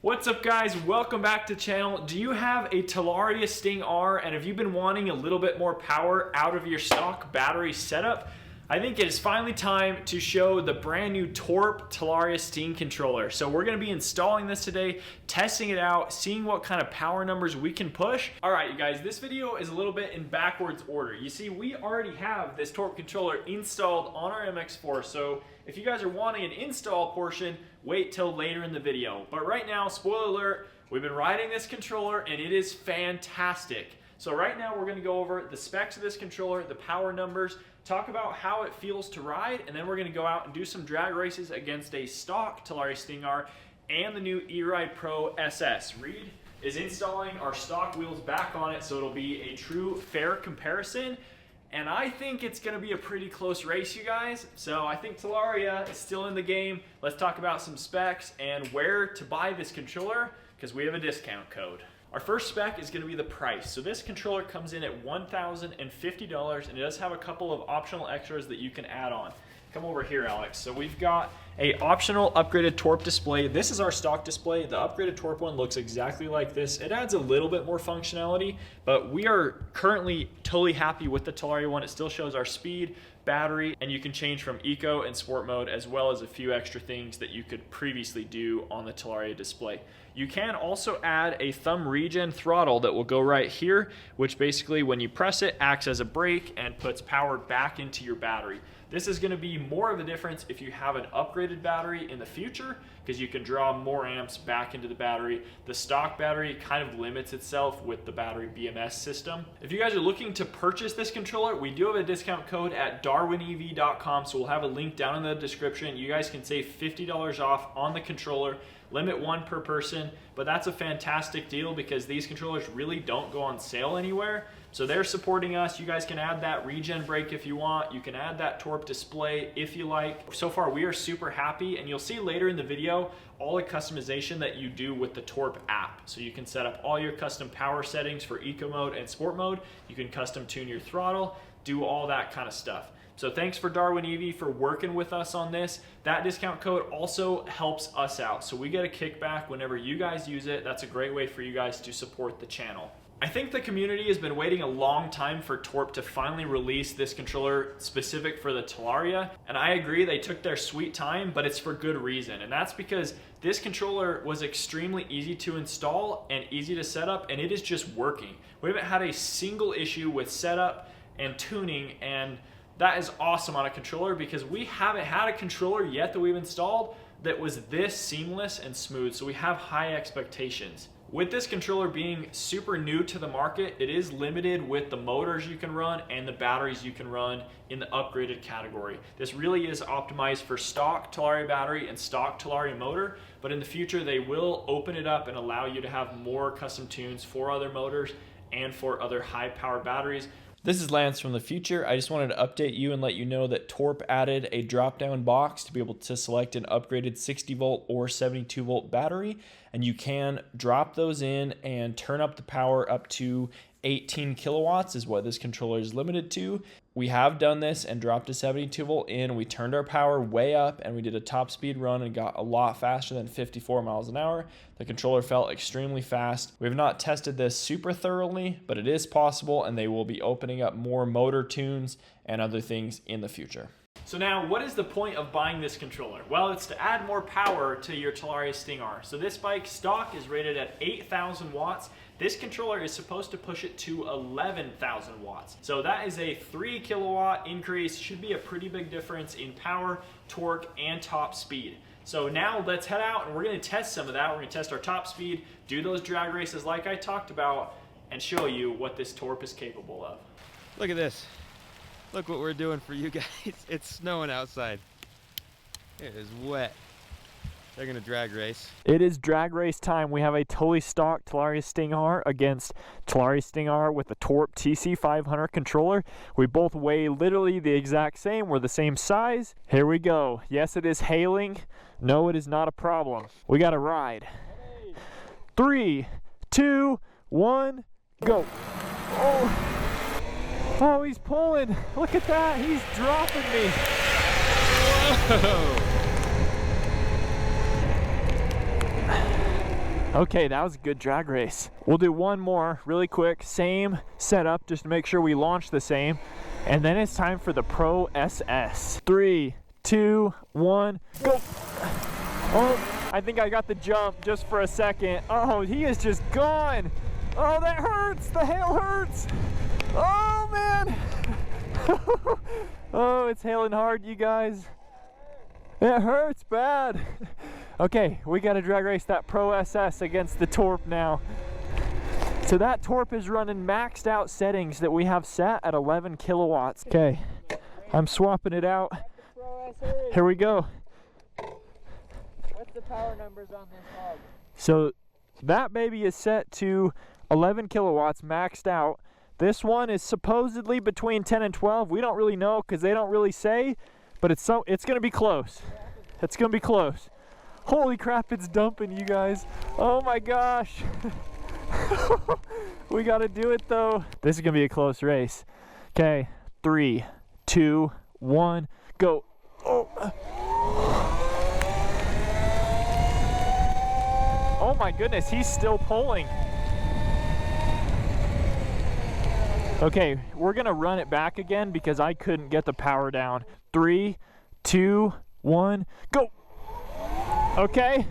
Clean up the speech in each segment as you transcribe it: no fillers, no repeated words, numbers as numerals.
What's up guys, welcome back to the channel. Do you have a Talaria Sting R and have you been wanting a little bit more power out of your stock battery setup? I think it is finally time to show the brand new Torp Talaria Sting controller. So we're gonna be installing this today, testing it out, seeing what kind of power numbers we can push. All right, you guys, this video is a little bit in backwards order. You see, we already have this Torp controller installed on our MX4. So if you guys are wanting an install portion, wait till later in the video. But right now, spoiler alert, we've been riding this controller and it is fantastic. So right now we're gonna go over the specs of this controller, the power numbers, talk about how it feels to ride, and then we're gonna go out and do some drag races against a stock Talaria Sting R and the new E-Ride Pro SS. Reed is installing our stock wheels back on it, so it'll be a true fair comparison. And I think it's gonna be a pretty close race, you guys. So I think Talaria is still in the game. Let's talk about some specs and where to buy this controller, because we have a discount code. Our first spec is going to be the price. So this controller comes in at $1,050 and it does have a couple of optional extras that you can add on. Come over here, Alex. So we've got a optional upgraded Torp display. This is our stock display. The upgraded Torp one looks exactly like this. It adds a little bit more functionality, but we are currently totally happy with the Talaria one. It still shows our speed, battery, and you can change from eco and sport mode, as well as a few extra things that you could previously do on the Talaria display. You can also add a thumb regen throttle that will go right here, which basically when you press it acts as a brake and puts power back into your battery. This is going to be more of a difference if you have an upgraded battery in the future, because you can draw more amps back into the battery. The stock battery kind of limits itself with the battery BMS system. If you guys are looking to purchase this controller, we do have a discount code at darwinev.com, so we'll have a link down in the description. You guys can save $50 off on the controller. Limit one per person, but that's a fantastic deal because these controllers really don't go on sale anywhere. So they're supporting us. You guys can add that regen brake if you want. You can add that Torp display if you like. So far, we are super happy, and you'll see later in the video all the customization that you do with the Torp app. So you can set up all your custom power settings for eco mode and sport mode. You can custom tune your throttle, do all that kind of stuff. So thanks for Darwin EV for working with us on this. That discount code also helps us out. So we get a kickback whenever you guys use it. That's a great way for you guys to support the channel. I think the community has been waiting a long time for Torp to finally release this controller specific for the Talaria. And I agree, they took their sweet time, but it's for good reason. And that's because this controller was extremely easy to install and easy to set up, and it is just working. We haven't had a single issue with setup and tuning, and that is awesome on a controller because we haven't had a controller yet that we've installed that was this seamless and smooth, so we have high expectations. With this controller being super new to the market, it is limited with the motors you can run and the batteries you can run in the upgraded category. This really is optimized for stock Talaria battery and stock Talaria motor, but in the future they will open it up and allow you to have more custom tunes for other motors and for other high power batteries. This is Lance from the future. I just wanted to update you and let you know that Torp added a drop-down box to be able to select an upgraded 60 volt or 72 volt battery, and you can drop those in and turn up the power up to 18 kilowatts is what this controller is limited to. We have done this and dropped a 72 volt in. We turned our power way up and we did a top speed run and got a lot faster than 54 miles an hour. The controller felt extremely fast. We have not tested this super thoroughly, but it is possible, and they will be opening up more motor tunes and other things in the future. So now, what is the point of buying this controller? Well, it's to add more power to your Talaria Sting R. So this bike stock is rated at 8,000 watts. This controller is supposed to push it to 11,000 watts. So that is a 3 kilowatt increase. Should be a pretty big difference in power, torque, and top speed. So now let's head out and we're gonna test some of that. We're gonna test our top speed, do those drag races like I talked about, and show you what this Torp is capable of. Look at this. Look what we're doing for you guys. It's snowing outside. It is wet. They're gonna drag race. It is drag race time. We have a totally stock Talaria Sting R against Talaria Sting R with the Torp TC500 controller. We both weigh literally the exact same. We're the same size. Here we go. Yes, it is hailing. No, it is not a problem. We got to ride. 3, 2, 1, go. Oh, he's pulling. Look at that. He's dropping me. Whoa. Okay, that was a good drag race. We'll do one more really quick, same setup, just to make sure we launch the same. And then it's time for the Pro SS. 3, 2, 1, go. Oh, I think I got the jump just for a second. Oh, he is just gone. Oh, that hurts. The hail hurts. Oh, man. Oh, it's hailing hard, you guys. It hurts bad. Okay, we got to drag race that Pro SS against the Torp now. So that Torp is running maxed out settings that we have set at 11 kilowatts. Okay, I'm swapping it out. Here we go. What's the power numbers on this hog? So that baby is set to 11 kilowatts maxed out. This one is supposedly between 10 and 12. We don't really know because they don't really say, but it's going to be close. It's going to be close. Holy crap, it's dumping, you guys. Oh my gosh. We got to do it though. This is going to be a close race. Okay, 3, 2, 1, go. Oh. Oh my goodness, he's still pulling. Okay, we're gonna run it back again because I couldn't get the power down. 3, 2, 1, go. Okay,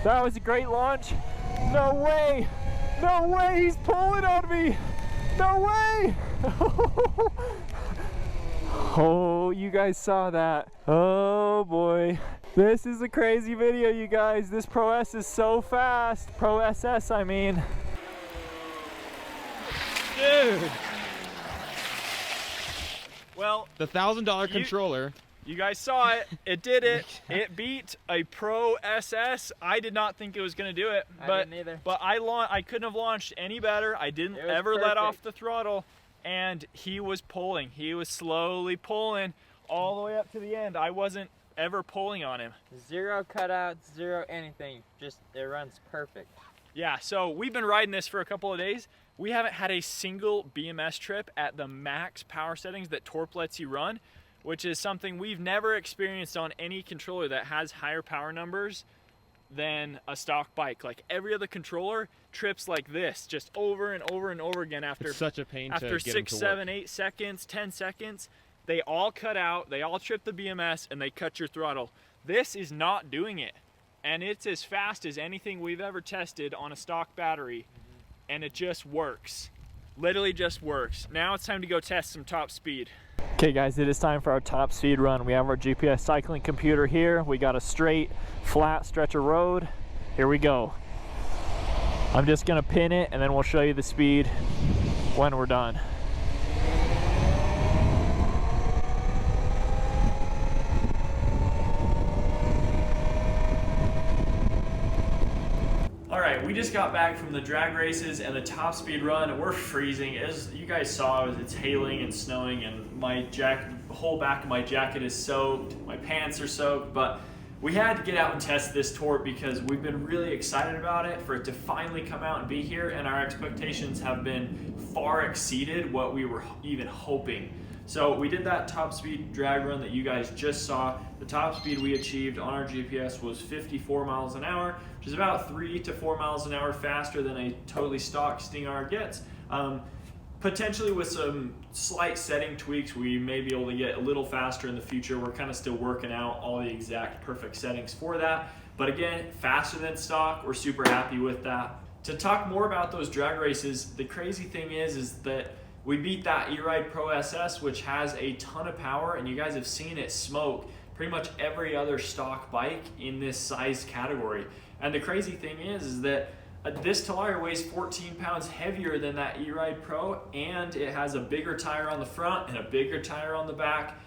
that was a great launch. No way, no way, he's pulling on me. No way. Oh, you guys saw that. Oh boy. This is a crazy video, you guys. This Pro S is so fast. Pro SS, I mean. Dude! Well, The $1,000 controller. you guys saw it. It did it. It beat a Pro SS. I did not think it was going to do it, I didn't either. but I couldn't have launched any better. I didn't It was ever let perfect. off the throttle, and he was pulling. He was slowly pulling all the way up to the end. I wasn't ever pulling on him. Zero cutouts, zero anything. Just, it runs perfect. Yeah, so we've been riding this for a couple of days. We haven't had a single BMS trip at the max power settings that Torp lets you run, which is something we've never experienced on any controller that has higher power numbers than a stock bike. Like every other controller trips like this, just over and over and over again after It's such a pain to after get 6, them to 7, work. 8 seconds, 10 seconds. They all cut out, they all trip the BMS, and they cut your throttle. This is not doing it. And it's as fast as anything we've ever tested on a stock battery. And it just works. Literally just works. Now it's time to go test some top speed. Okay guys, it is time for our top speed run. We have our GPS cycling computer here. We got a straight, flat stretch of road. Here we go. I'm just gonna pin it and then we'll show you the speed when we're done. Alright, we just got back from the drag races and the top speed run, and we're freezing. As you guys saw, it's hailing and snowing, and my jacket, the whole back of my jacket is soaked, my pants are soaked, but we had to get out and test this Torp because we've been really excited about it, for it to finally come out and be here, and our expectations have been far exceeded what we were even hoping. So we did that top speed drag run that you guys just saw. The top speed we achieved on our GPS was 54 miles an hour, which is about 3 to 4 miles an hour faster than a totally stock Sting R gets. Potentially with some slight setting tweaks, we may be able to get a little faster in the future. We're kind of still working out all the exact perfect settings for that. But again, faster than stock, we're super happy with that. To talk more about those drag races, the crazy thing is that we beat that E-Ride Pro SS, which has a ton of power, and you guys have seen it smoke pretty much every other stock bike in this size category. And the crazy thing is that this Talaria weighs 14 pounds heavier than that E-Ride Pro, and it has a bigger tire on the front and a bigger tire on the back,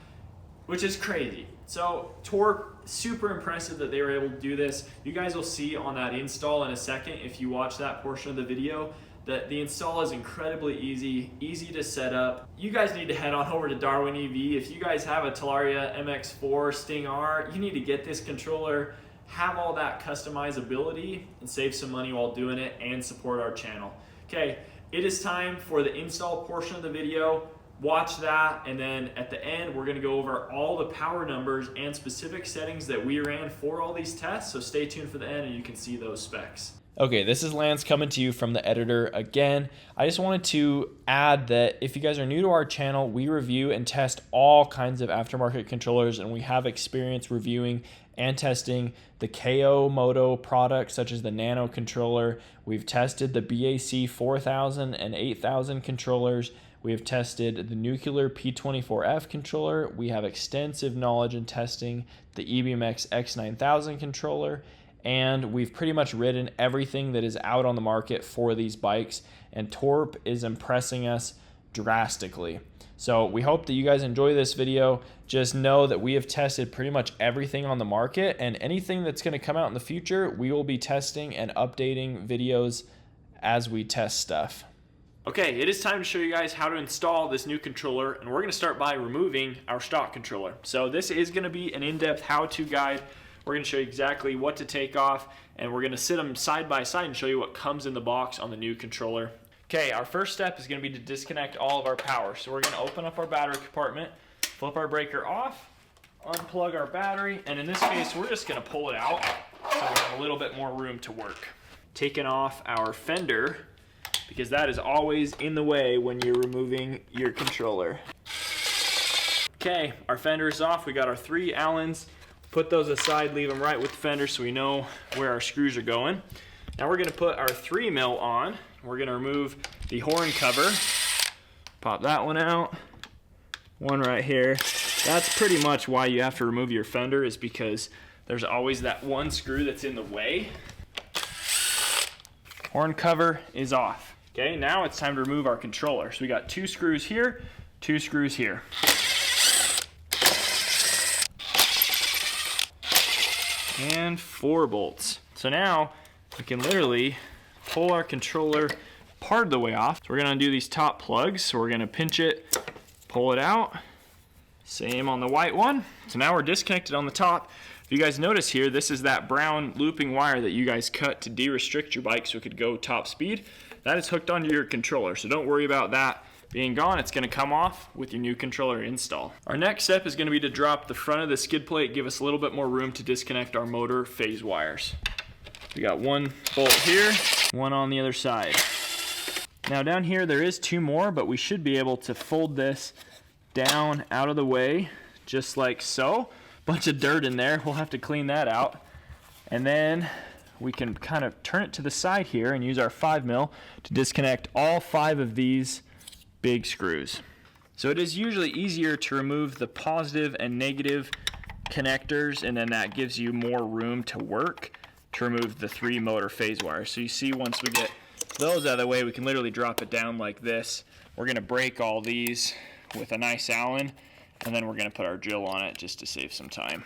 which is crazy. So Torp, super impressive that they were able to do this. You guys will see on that install in a second, if you watch that portion of the video, that the install is incredibly easy to set up. You guys need to head on over to Darwin EV. If you guys have a Talaria MX4 Sting R, you need to get this controller, have all that customizability, and save some money while doing it and support our channel. Okay, it is time for the install portion of the video. Watch that, and then at the end we're going to go over all the power numbers and specific settings that we ran for all these tests, so stay tuned for the end and you can see those specs. Okay, this is Lance coming to you from the editor again. I just wanted to add that if you guys are new to our channel, we review and test all kinds of aftermarket controllers, and we have experience reviewing and testing the E-Moto products such as the Nano controller. We've tested the BAC 4000 and 8000 controllers. We have tested the nuclear P24F controller. We have extensive knowledge in testing the EBMX X9000 controller. And we've pretty much ridden everything that is out on the market for these bikes, and Torp is impressing us drastically. So we hope that you guys enjoy this video. Just know that we have tested pretty much everything on the market, and anything that's going to come out in the future, we will be testing and updating videos as we test stuff. Okay, it is time to show you guys how to install this new controller, and we're going to start by removing our stock controller. So this is going to be an in-depth how-to guide. We're going to show you exactly what to take off, and we're going to sit them side by side and show you what comes in the box on the new controller. Okay, our first step is going to be to disconnect all of our power. So we're going to open up our battery compartment, flip our breaker off, unplug our battery, and in this case, we're just going to pull it out so we have a little bit more room to work. Taking off our fender, because that is always in the way when you're removing your controller. Okay, our fender is off. We got our 3 Allens. Put those aside, leave them right with the fender so we know where our screws are going. Now we're going to put our 3mm on. We're going to remove the horn cover. Pop that one out. One right here. That's pretty much why you have to remove your fender, is because there's always that one screw that's in the way. Horn cover is off. Okay, now it's time to remove our controller. So we got 2 screws here, 2 screws here. And 4 bolts. So now we can literally pull our controller part of the way off. So we're going to undo these top plugs. So we're going to pinch it, pull it out. Same on the white one. So now we're disconnected on the top. If you guys notice here, this is that brown looping wire that you guys cut to de-restrict your bike so it could go top speed. That is hooked onto your controller, so don't worry about that being gone. It's going to come off with your new controller install. Our next step is going to be to drop the front of the skid plate, give us a little bit more room to disconnect our motor phase wires. We got 1 bolt here, 1 on the other side. Now down here there is 2 more, but we should be able to fold this down out of the way just like so. Bunch of dirt in there, we'll have to clean that out. And then we can kind of turn it to the side here and use our 5mm to disconnect all 5 of these big screws. So it is usually easier to remove the positive and negative connectors, and then that gives you more room to work to remove the 3 motor phase wires. So you see, once we get those out of the way, we can literally drop it down like this. We're going to break all these with a nice Allen, and then we're going to put our drill on it just to save some time.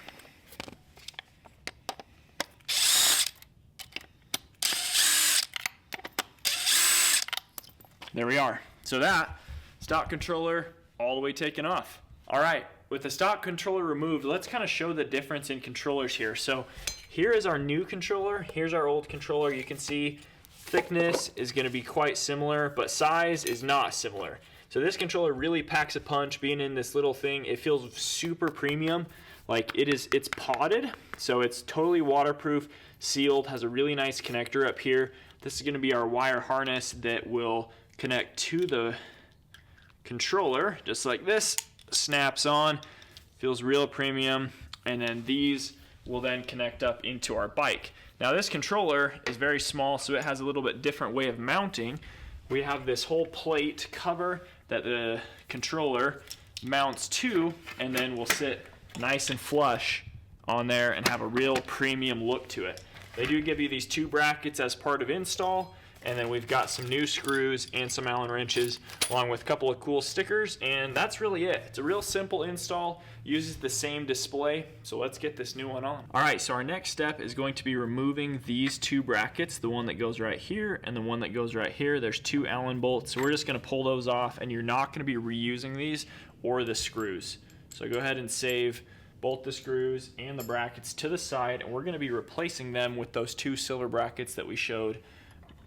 There we are. So that stock controller all the way taken off. All right, with the stock controller removed, let's kind of show the difference in controllers here. So here is our new controller. Here's our old controller. You can see thickness is going to be quite similar, but size is not similar. So this controller really packs a punch. Being in this little thing, it feels super premium. Like it's potted, so it's totally waterproof, sealed, has a really nice connector up here. This is going to be our wire harness that will connect to the controller, just like this. Snaps on, feels real premium, and then these will then connect up into our bike. Now this controller is very small, so it has a little bit different way of mounting. We have this whole plate cover that the controller mounts to, and then will sit nice and flush on there and have a real premium look to it. They do give you these 2 brackets as part of install, and then we've got some new screws and some Allen wrenches along with a couple of cool stickers, and that's really it. It's a real simple install, uses the same display, so let's get this new one on. Alright, so our next step is going to be removing these 2 brackets, the one that goes right here and the one that goes right here. There's 2 Allen bolts, so we're just going to pull those off, and you're not going to be reusing these or the screws. So go ahead and save both the screws and the brackets to the side, and we're going to be replacing them with those 2 silver brackets that we showed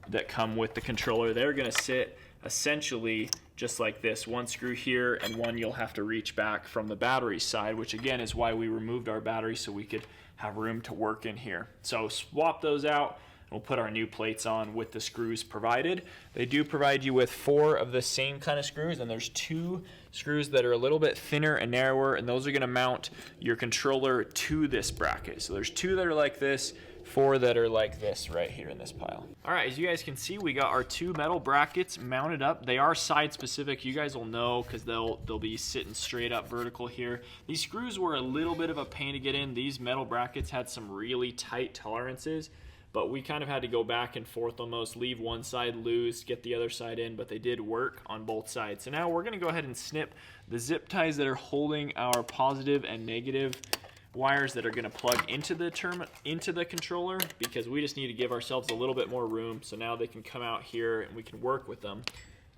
that come with the controller. They're going to sit essentially just like this, 1 screw here and 1 you'll have to reach back from the battery side, which again is why we removed our battery, so we could have room to work in here. So swap those out. We'll put our new plates on with the screws provided. They do provide you with 4 of the same kind of screws, and there's 2 screws that are a little bit thinner and narrower, and those are going to mount your controller to this bracket. So there's 2 that are like this, 4 that are like this right here in this pile. All right, as you guys can see, we got our 2 metal brackets mounted up. They are side specific. You guys will know because they'll be sitting straight up vertical here. These screws were a little bit of a pain to get in. These metal brackets had some really tight tolerances, but we kind of had to go back and forth almost, leave one side loose, get the other side in, but they did work on both sides. So now we're gonna go ahead and snip the zip ties that are holding our positive and negative wires that are gonna plug into the controller, because we just need to give ourselves a little bit more room, so now they can come out here and we can work with them.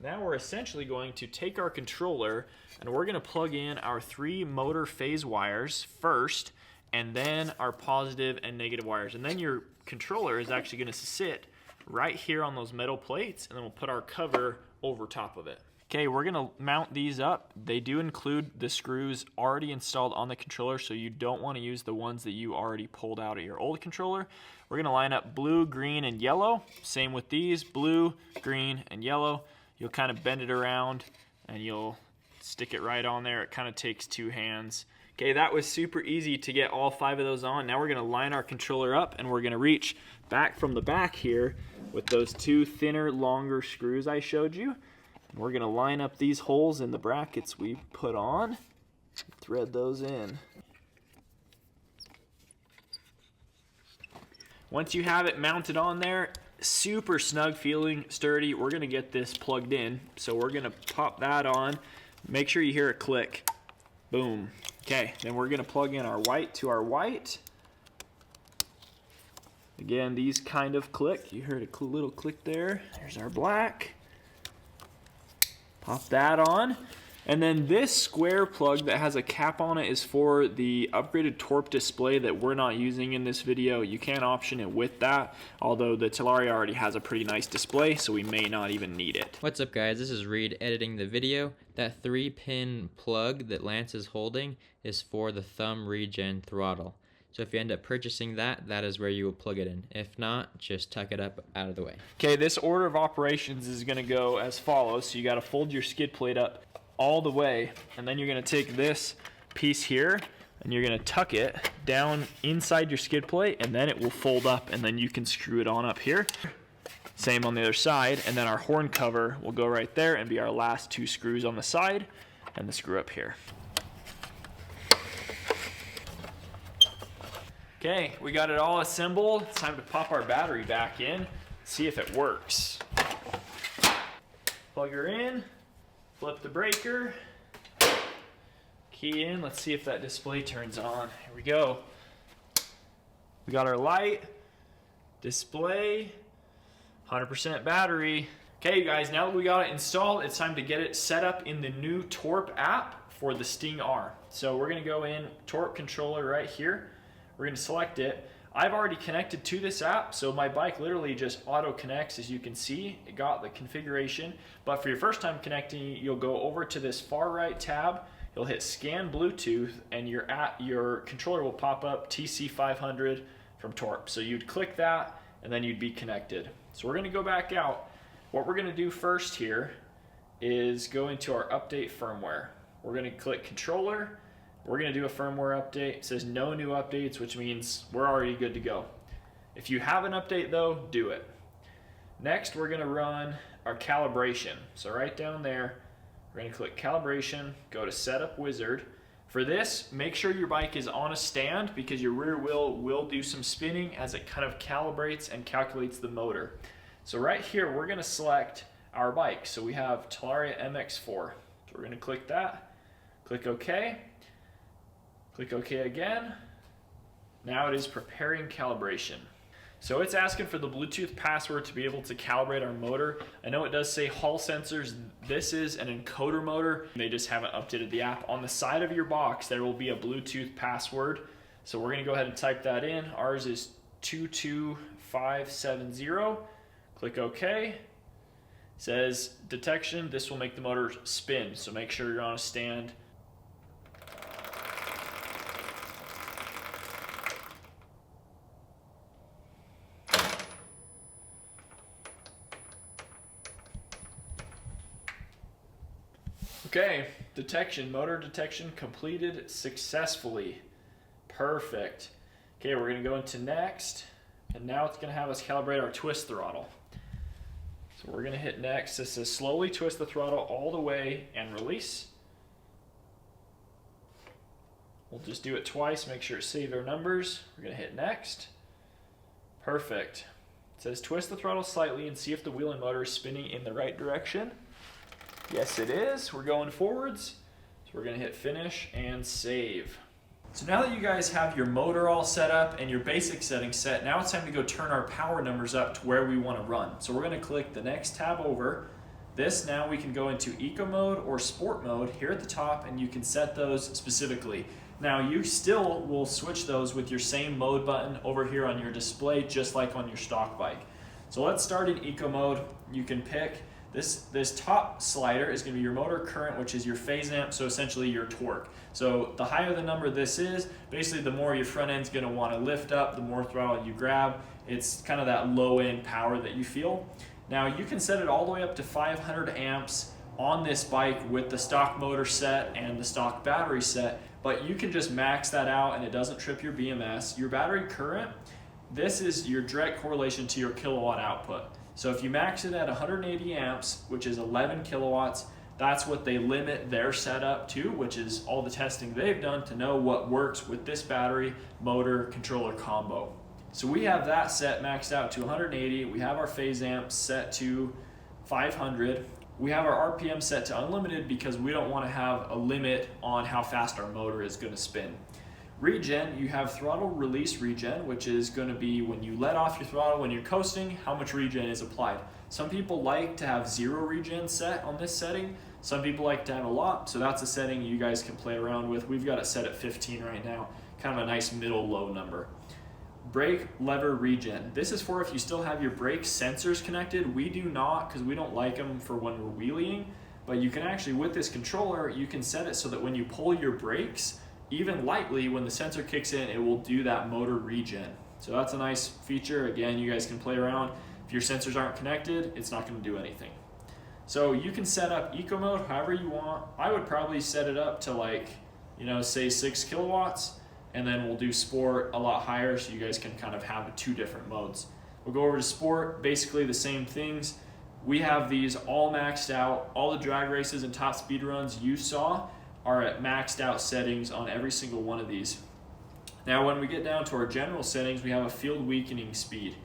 Now we're essentially going to take our controller and we're gonna plug in our 3 motor phase wires first, and then our positive and negative wires. And then your controller is actually gonna sit right here on those metal plates, and then we'll put our cover over top of it. Okay, we're gonna mount these up. They do include the screws already installed on the controller, so you don't wanna use the ones that you already pulled out of your old controller. We're gonna line up blue, green, and yellow. Same with these, blue, green, and yellow. You'll kind of bend it around and you'll stick it right on there. It kind of takes 2 hands. Okay, that was super easy to get all 5 of those on. Now we're gonna line our controller up and we're gonna reach back from the back here with those 2 thinner, longer screws I showed you. And we're gonna line up these holes in the brackets we put on, thread those in. Once you have it mounted on there, super snug feeling, sturdy, we're gonna get this plugged in. So we're gonna pop that on, make sure you hear it click, boom. Okay, then we're gonna plug in our white to our white. Again, these kind of click. You heard a little click there. There's our black. Pop that on. And then this square plug that has a cap on it is for the upgraded Torp display that we're not using in this video. You can option it with that, although the Talaria already has a pretty nice display, so we may not even need it. What's up guys, this is Reed editing the video. That 3-pin plug that Lance is holding is for the thumb regen throttle. So if you end up purchasing that, that is where you will plug it in. If not, just tuck it up out of the way. Okay, this order of operations is gonna go as follows. So you gotta fold your skid plate up all the way, and then you're gonna take this piece here and you're gonna tuck it down inside your skid plate, and then it will fold up, and then you can screw it on up here. Same on the other side, and then our horn cover will go right there and be our last 2 screws on the side and the screw up here. Okay, we got it all assembled. It's time to pop our battery back in, see if it works. Plug her in, flip the breaker, key in. Let's see if that display turns on. Here we go. We got our light, display, 100% battery. Okay, you guys, now that we got it installed, it's time to get it set up in the new Torp app for the Sting R. So we're gonna go in Torp controller right here. We're gonna select it. I've already connected to this app, so my bike literally just auto connects. As you can see, it got the configuration. But for your first time connecting, you'll go over to this far right tab, you'll hit scan Bluetooth, and your controller will pop up TC500 from Torp. So you'd click that, and then you'd be connected. So we're gonna go back out. What we're gonna do first here is go into our update firmware. We're gonna click controller. We're gonna do a firmware update. It says no new updates, which means we're already good to go. If you have an update though, do it. Next, we're gonna run our calibration. So right down there, we're gonna click calibration, go to setup wizard. For this, make sure your bike is on a stand, because your rear wheel will do some spinning as it kind of calibrates and calculates the motor. So right here, we're gonna select our bike. So we have Talaria MX4. So we're gonna click that, click OK. Click OK again. Now it is preparing calibration. So it's asking for the Bluetooth password to be able to calibrate our motor. I know it does say Hall sensors. This is an encoder motor. They just haven't updated the app. On the side of your box, there will be a Bluetooth password. So we're gonna go ahead and type that in. Ours is 22570. Click OK. It says detection. This will make the motor spin. So make sure you're on a stand. Okay, motor detection completed successfully. Perfect. Okay, we're gonna go into next, and now it's gonna have us calibrate our twist throttle. So we're gonna hit next. This says slowly twist the throttle all the way and release. We'll just do it twice, make sure it saved our numbers. We're gonna hit next. Perfect. It says twist the throttle slightly and see if the wheel and motor is spinning in the right direction. Yes, it is. We're going forwards. So we're gonna hit finish and save. So now that you guys have your motor all set up and your basic settings set, now it's time to go turn our power numbers up to where we want to run. So we're going to click the next tab over. This, now we can go into eco mode or sport mode here at the top, and you can set those specifically. Now you still will switch those with your same mode button over here on your display, just like on your stock bike. So let's start in eco mode. You can pick this top slider is going to be your motor current, which is your phase amp, so essentially your torque. So the higher the number this is, basically the more your front end's going to want to lift up, the more throttle you grab. It's kind of that low end power that you feel. Now you can set it all the way up to 500 amps on this bike with the stock motor set and the stock battery set, but you can just max that out and it doesn't trip your BMS. Your battery current, this is your direct correlation to your kilowatt output. So if you max it at 180 amps, which is 11 kilowatts, that's what they limit their setup to, which is all the testing they've done to know what works with this battery, motor, controller combo. So we have that set maxed out to 180. We have our phase amp set to 500. We have our RPM set to unlimited because we don't want to have a limit on how fast our motor is going to spin. Regen, you have throttle release regen, which is going to be when you let off your throttle when you're coasting, how much regen is applied. Some people like to have 0 regen set on this setting. Some people like to have a lot, so that's a setting you guys can play around with. We've got it set at 15 right now, kind of a nice middle low number. Brake lever regen. This is for if you still have your brake sensors connected. We do not, because we don't like them for when we're wheeling, but you can actually, with this controller, you can set it so that when you pull your brakes, even lightly, when the sensor kicks in, it will do that motor regen. So that's a nice feature. Again, you guys can play around. If your sensors aren't connected, it's not going to do anything. So you can set up eco mode however you want. I would probably set it up to like, say 6 kilowatts, and then we'll do sport a lot higher so you guys can kind of have 2 different modes. We'll go over to sport, basically the same things. We have these all maxed out. All the drag races and top speed runs you saw are at maxed out settings on every single one of these. Now when we get down to our general settings, we have a field weakening speed.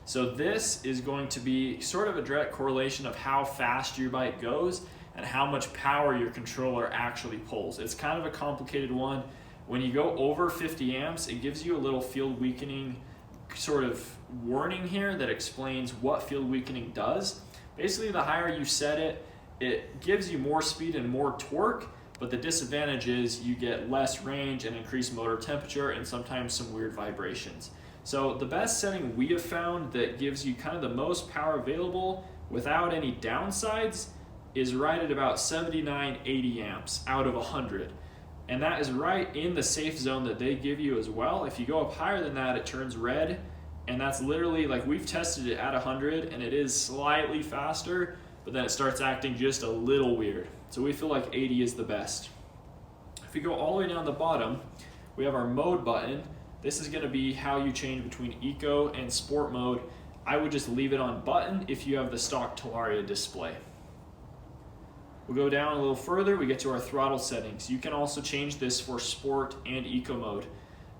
So this is going to be sort of a direct correlation of how fast your bike goes and how much power your controller actually pulls. It's kind of a complicated one. When you go over 50 amps, it gives you a little field weakening sort of warning here that explains what field weakening does. Basically, the higher you set it, it gives you more speed and more torque, but the disadvantage is you get less range and increased motor temperature and sometimes some weird vibrations. So the best setting we have found that gives you kind of the most power available without any downsides is right at about 79, 80 amps out of 100. And that is right in the safe zone that they give you as well. If you go up higher than that, it turns red. And that's literally, like, we've tested it at 100 and it is slightly faster, but then it starts acting just a little weird. So we feel like 80 is the best. If we go all the way down the bottom, we have our mode button. This is going to be how you change between eco and sport mode. I would just leave it on button if you have the stock Talaria display. We'll go down a little further, we get to our throttle settings. You can also change this for sport and eco mode.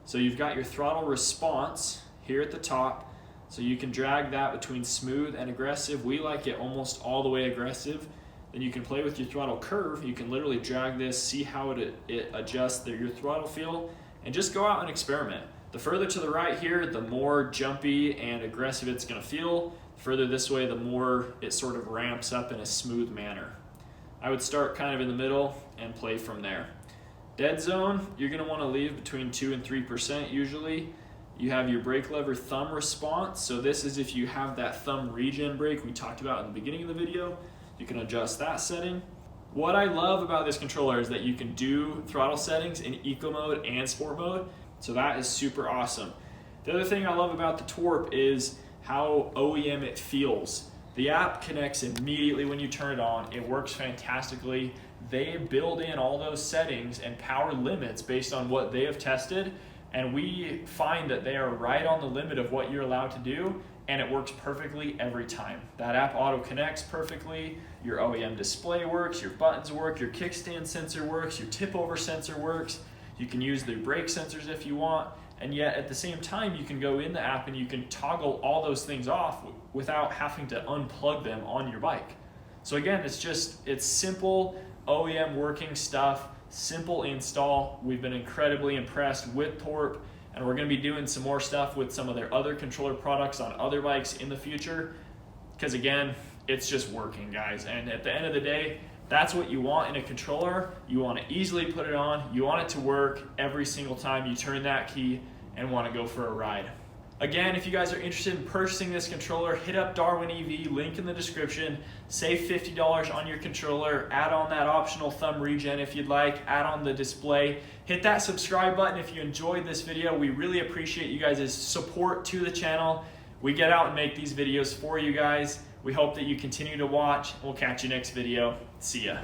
So you've got your throttle response here at the top. So you can drag that between smooth and aggressive. We like it almost all the way aggressive. Then you can play with your throttle curve. You can literally drag this, see how it adjusts your throttle feel, and just go out and experiment. The further to the right here, the more jumpy and aggressive it's gonna feel. Further this way, the more it sort of ramps up in a smooth manner. I would start kind of in the middle and play from there. Dead zone, you're gonna wanna leave between 2 and 3% usually. You have your brake lever thumb response. So this is if you have that thumb regen brake we talked about in the beginning of the video. You can adjust that setting. What I love about this controller is that you can do throttle settings in eco mode and sport mode. So that is super awesome. The other thing I love about the Torp is how OEM it feels. The app connects immediately when you turn it on. It works fantastically. They build in all those settings and power limits based on what they have tested, and we find that they are right on the limit of what you're allowed to do, and it works perfectly every time. That app auto connects perfectly, your OEM display works, your buttons work, your kickstand sensor works, your tip over sensor works. You can use the brake sensors if you want, and yet at the same time you can go in the app and you can toggle all those things off without having to unplug them on your bike. So again, it's simple OEM working stuff, simple install. We've been incredibly impressed with Torp, and we're going to be doing some more stuff with some of their other controller products on other bikes in the future, because again, it's just working, guys. And at the end of the day, that's what you want in a controller. You want to easily put it on. You want it to work every single time you turn that key and want to go for a ride. Again, if you guys are interested in purchasing this controller, hit up Darwin EV, link in the description. Save $50 on your controller, add on that optional thumb regen if you'd like, add on the display. Hit that subscribe button if you enjoyed this video. We really appreciate you guys' support to the channel. We get out and make these videos for you guys. We hope that you continue to watch. We'll catch you next video. See ya.